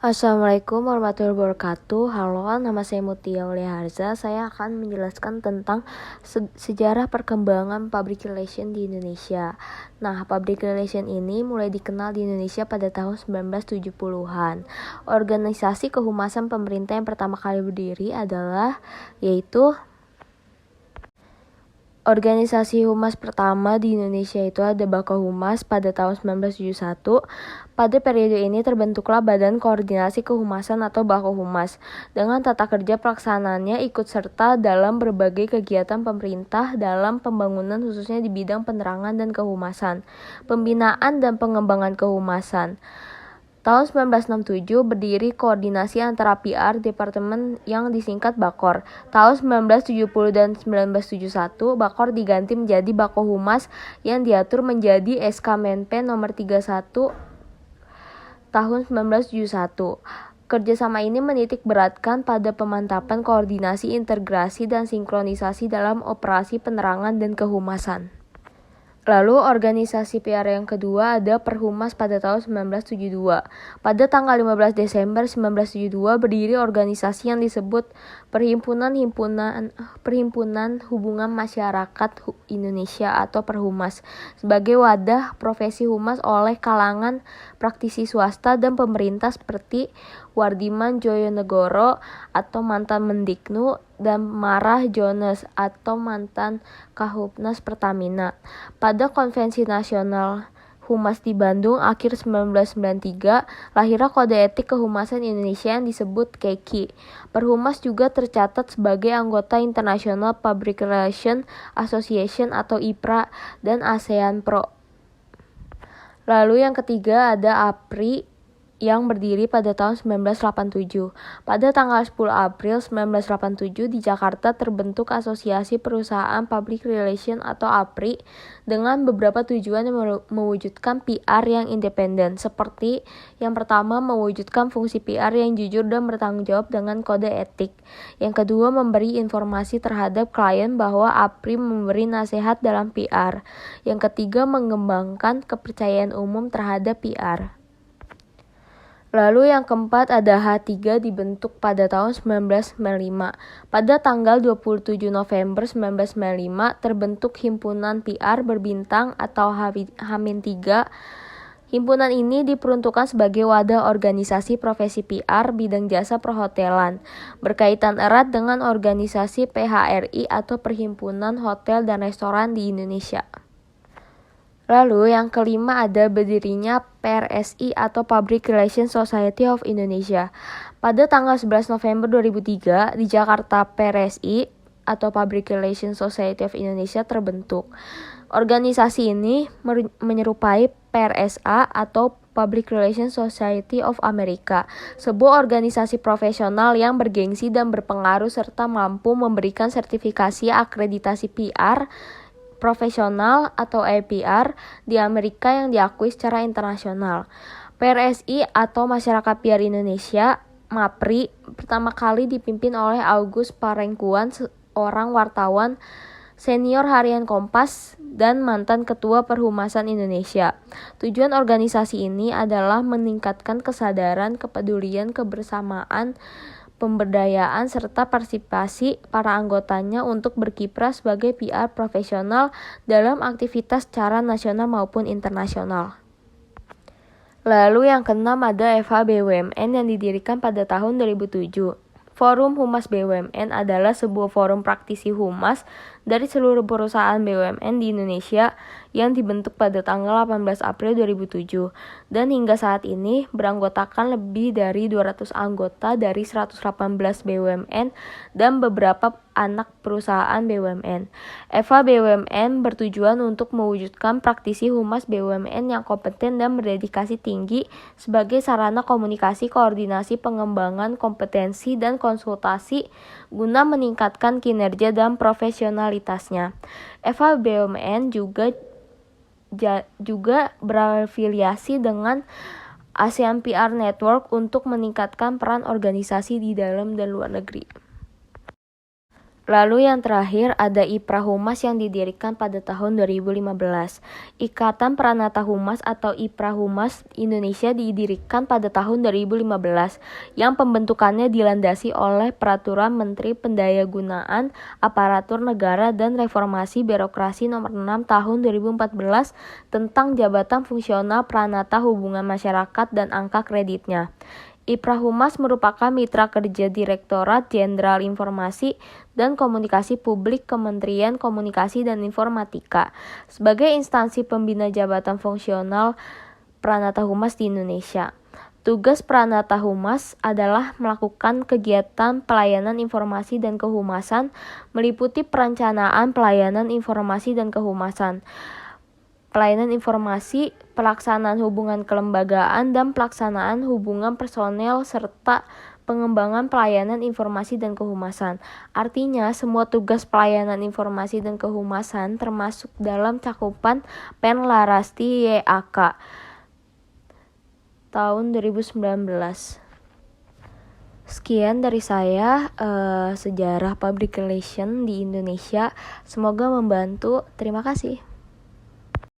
Assalamualaikum warahmatullahi wabarakatuh. Halo, nama saya Mutia Harza. Saya akan menjelaskan tentang sejarah perkembangan public relation di Indonesia. Nah, public relation ini mulai dikenal di Indonesia pada tahun 1970-an. Organisasi kehumasan pemerintah yang pertama kali berdiri yaitu organisasi humas pertama di Indonesia itu ada Bakohumas pada tahun 1971. Pada periode ini terbentuklah Badan Koordinasi Kehumasan atau Bakohumas dengan tata kerja pelaksanaannya ikut serta dalam berbagai kegiatan pemerintah dalam pembangunan khususnya di bidang penerangan dan kehumasan, pembinaan dan pengembangan kehumasan. Tahun 1967 berdiri koordinasi antara PR Departemen yang disingkat Bakor. Tahun 1970 dan 1971 Bakor diganti menjadi Bakohumas yang diatur menjadi SK Menpen nomor 31 tahun 1971. Kerjasama ini menitik beratkan pada pemantapan koordinasi, integrasi, dan sinkronisasi dalam operasi penerangan dan kehumasan. Lalu organisasi PR yang kedua ada Perhumas pada tahun 1972. Pada tanggal 15 Desember 1972 berdiri organisasi yang disebut Perhimpunan Hubungan Masyarakat Indonesia atau Perhumas sebagai wadah profesi humas oleh kalangan praktisi swasta dan pemerintah seperti Wardiman Joyonegoro atau mantan Mendiknu dan Marah Jones atau mantan Kahubnas Pertamina. Pada Konvensi Nasional Humas di Bandung akhir 1993, lahirlah Kode Etik Kehumasan Indonesia yang disebut KEKI. Perhumas juga tercatat sebagai anggota International Public Relations Association atau IPRA dan ASEAN Pro. Lalu yang ketiga ada APRI yang berdiri pada tahun 1987. Pada tanggal 10 April 1987 di Jakarta terbentuk Asosiasi Perusahaan Public Relation atau APRI dengan beberapa tujuan yang mewujudkan PR yang independen, seperti yang pertama mewujudkan fungsi PR yang jujur dan bertanggung jawab dengan kode etik. Yang kedua memberi informasi terhadap klien bahwa APRI memberi nasihat dalam PR. Yang ketiga mengembangkan kepercayaan umum terhadap PR. Lalu yang keempat ada H3 dibentuk pada tahun 1995. Pada tanggal 27 November 1995 terbentuk Himpunan PR Berbintang atau H-3. Himpunan ini diperuntukkan sebagai wadah organisasi profesi PR bidang jasa perhotelan, berkaitan erat dengan organisasi PHRI atau Perhimpunan Hotel dan Restoran di Indonesia. Lalu yang kelima ada berdirinya PRSI atau Public Relations Society of Indonesia. Pada tanggal 11 November 2003 di Jakarta PRSI atau Public Relations Society of Indonesia terbentuk. Organisasi ini menyerupai PRSA atau Public Relations Society of America, sebuah organisasi profesional yang bergengsi dan berpengaruh serta mampu memberikan sertifikasi akreditasi PR profesional atau APR di Amerika yang diakui secara internasional. PRSI atau Masyarakat PR Indonesia, MAPRI, pertama kali dipimpin oleh Agus Parengkuan, seorang wartawan senior harian Kompas dan mantan Ketua Perhumasan Indonesia. Tujuan organisasi ini adalah meningkatkan kesadaran, kepedulian, kebersamaan, pemberdayaan, serta partisipasi para anggotanya untuk berkiprah sebagai PR profesional dalam aktivitas secara nasional maupun internasional. Lalu yang keenam ada FH BUMN yang didirikan pada tahun 2007. Forum Humas BUMN adalah sebuah forum praktisi humas dari seluruh perusahaan BUMN di Indonesia yang dibentuk pada tanggal 18 April 2007 dan hingga saat ini beranggotakan lebih dari 200 anggota dari 118 BUMN dan beberapa anak perusahaan BUMN. EVA BUMN bertujuan untuk mewujudkan praktisi humas BUMN yang kompeten dan berdedikasi tinggi sebagai sarana komunikasi, koordinasi, pengembangan kompetensi, dan konsultasi guna meningkatkan kinerja dan profesionalitasnya. EVA BUMN juga berafiliasi dengan ASEAN PR Network untuk meningkatkan peran organisasi di dalam dan luar negeri. Lalu yang terakhir ada IPRA Humas yang didirikan pada tahun 2015. Ikatan Pranata Humas atau IPRA Humas Indonesia didirikan pada tahun 2015 yang pembentukannya dilandasi oleh Peraturan Menteri Pendayagunaan Aparatur Negara dan Reformasi Birokrasi Nomor 6 Tahun 2014 tentang jabatan fungsional Pranata Hubungan Masyarakat dan angka kreditnya. IPRA Humas merupakan mitra kerja Direktorat Jenderal Informasi dan Komunikasi Publik Kementerian Komunikasi dan Informatika sebagai instansi pembina jabatan fungsional Pranata Humas di Indonesia. Tugas Pranata Humas adalah melakukan kegiatan pelayanan informasi dan kehumasan, meliputi perencanaan pelayanan informasi dan kehumasan, pelayanan informasi, pelaksanaan hubungan kelembagaan, dan pelaksanaan hubungan personel, serta pengembangan pelayanan informasi dan kehumasan. Artinya, semua tugas pelayanan informasi dan kehumasan termasuk dalam cakupan Penlarasti YAK tahun 2019. Sekian dari saya, sejarah public relation di Indonesia. Semoga membantu. Terima kasih.